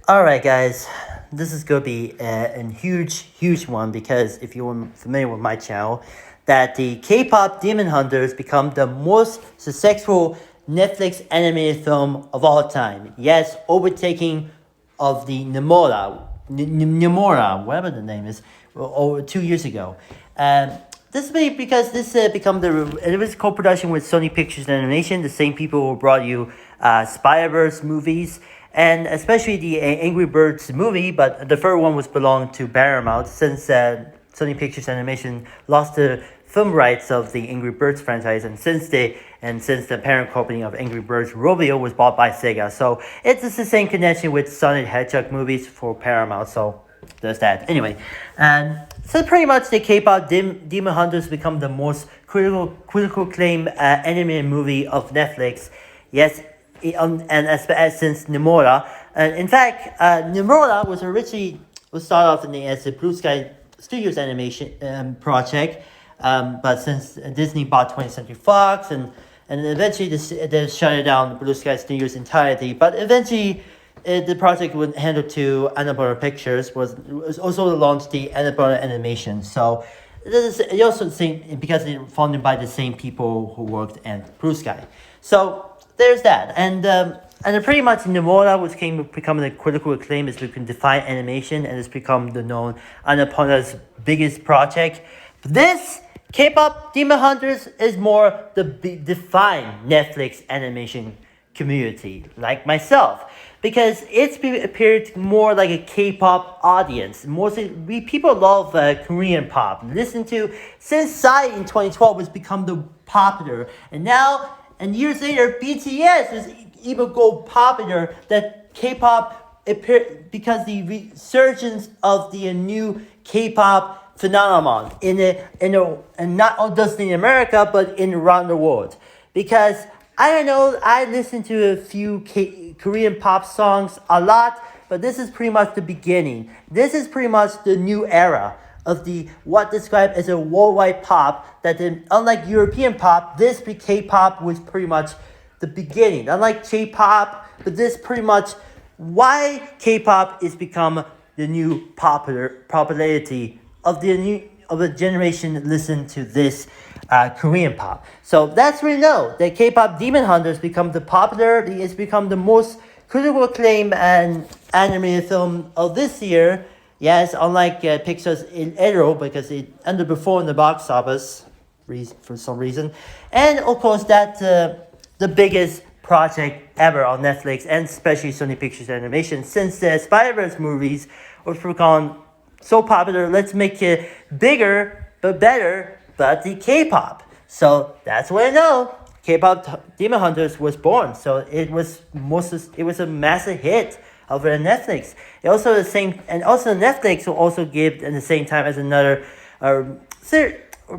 All right, guys, this is gonna be a huge one because if you're familiar with my channel, that the K-pop Demon Hunters become the most successful Netflix animated film of all time. Yes, overtaking of the Nemora, whatever the name is, over 2 years ago. This may because this become it was co-production with Sony Pictures Animation, the same people who brought you Spider-Verse movies, and especially the Angry Birds movie. But the third one was belonged to Paramount since Sony Pictures Animation lost the film rights of the Angry Birds franchise, and since the parent company of Angry Birds, Rovio, was bought by Sega. So it's just the same connection with Sonic Hedgehog movies for Paramount. So there's that. Anyway, and so pretty much the K-pop Demon Hunters become the most critical acclaim animated movie of Netflix. Yes, and as since Nomura. And in fact, Nomura was started off as a Blue Sky Studios animation project, but since Disney bought 20th Century Fox and eventually they shut it down, Blue Sky Studios entirety. But eventually, the project was handled to Annapurna Pictures, was also launched the Annapurna Animation. So this is it also same because it's funded by the same people who worked at Blue Sky. So there's that, and pretty much Nomura was becoming a critical acclaim as we can define animation, and it's become the known Annapurna's biggest project. This K-pop Demon Hunters is more the defined Netflix animation community, like myself, because appeared more like a K-pop audience. Mostly, people love Korean pop. Listen to since Psy in 2012 has become the popular, and now and years later, BTS is even go popular. That K-pop appear because the resurgence of the new K-pop phenomenon and not just in America but in around the world. Because I don't know, I listen to a few Korean pop songs a lot, but this is pretty much the beginning. This is pretty much the new era of the what described as a worldwide pop. That unlike European pop, this K-pop was pretty much the beginning. Unlike J-pop, but this pretty much why K-pop is become the new popularity of the generation that listen to this Korean pop. So that's where we know that K-pop Demon Hunters become the popular. It's become the most critical acclaim and animated film of this year. Yes, unlike Pixar's Arrow, because it underperformed in the box office for some reason, and of course that's the biggest project ever on Netflix, and especially Sony Pictures Animation, since the Spider-Verse movies were become so popular. Let's make it bigger but better, but the K-pop. So that's what I know. K-pop Demon Hunters was born. So it was a massive hit over on Netflix. It also Netflix will also give at the same time as another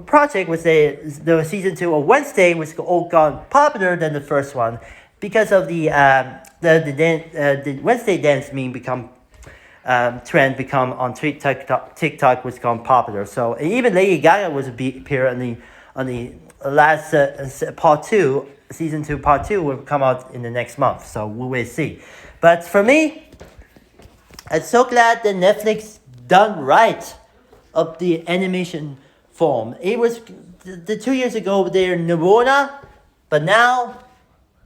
project was the season 2 of Wednesday was all gone popular than the first one because of the Wednesday dance meme become trend become on TikTok was gone popular. So even Lady Gaga was appear on the last season 2 part 2 will come out in the next month. So we will see. But for me, I'm so glad that Netflix done right of the animation form. It was the 2 years ago they're Nirvana, but now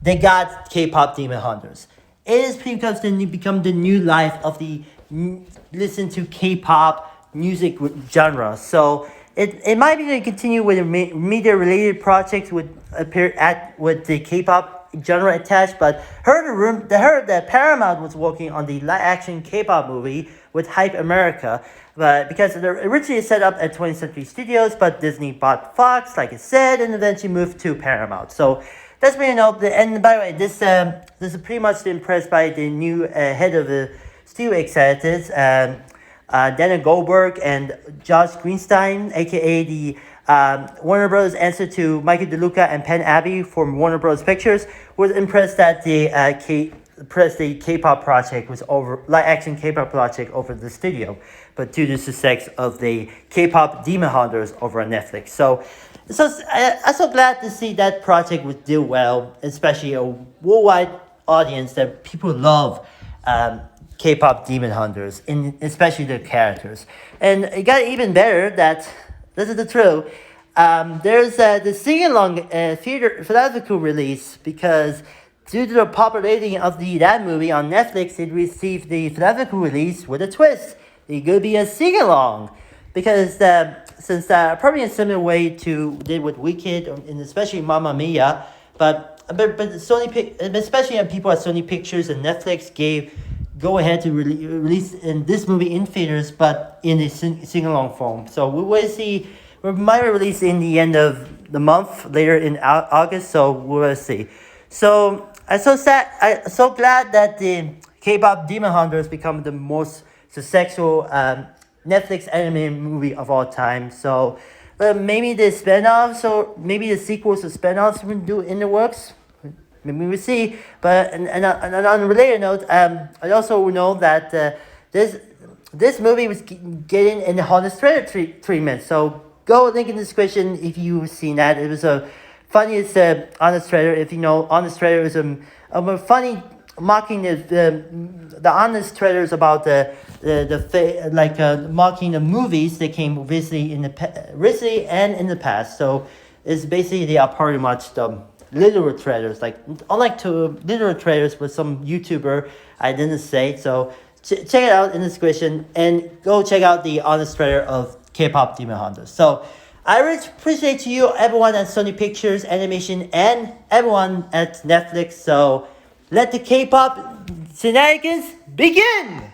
they got K-pop Demon Hunters. It is because they become the new life of the listen to K-pop music genre. So it might be to continue with media related projects with the K-pop genre attached, but heard that Paramount was working on the live action K-pop movie with Hype America, but because they're originally set up at 20th Century Studios, but Disney bought Fox, like I said, and eventually moved to Paramount. So that's what you know. And by the way, this is pretty much impressed by the new head of the studio executives, Daniel Goldberg and Josh Greenstein, aka the Warner Bros. Answer to Michael DeLuca and Penn Abbey from Warner Bros. Pictures, was impressed that the K-pop project was over, live action K-pop project over the studio, but due to the success of the K-pop Demon Hunters over on Netflix. So I'm so glad to see that project would do well, especially a worldwide audience that people love K-pop Demon Hunters, in especially the characters. And it got even better that this is the truth. There's the sing-along theatrical release because due to the popularity of that movie on Netflix, it received the theatrical release with a twist. It could be a sing-along because since probably in a similar way to did with Wicked and especially Mamma Mia, but especially people at Sony Pictures and Netflix gave go ahead to release in this movie in theaters, but in a sing-along form. So we will see. We might release in the end of the month, later in August. So we'll see. So I'm so sad. I'm so glad that the K-pop Demon Hunters become the most successful Netflix anime movie of all time. So maybe the spin-offs or maybe the sequels or spin-offs will do in the works. Maybe we'll see. But and on a related note, I also know that this movie was getting an honest trailer treatment. So go link in the description if you've seen that. It was a funniest honest trailer. If you know, honest trailer is a funny mocking the honest trailers about mocking the movies that came recently and in the past. So it's basically they are pretty much the literal trailers, like unlike to literal trailers with some YouTuber I didn't say. So check it out in the description and go check out the honest trailer of K-pop Demon Hunters. So I really appreciate you, everyone at Sony Pictures Animation and everyone at Netflix. So let the K-pop shenanigans begin!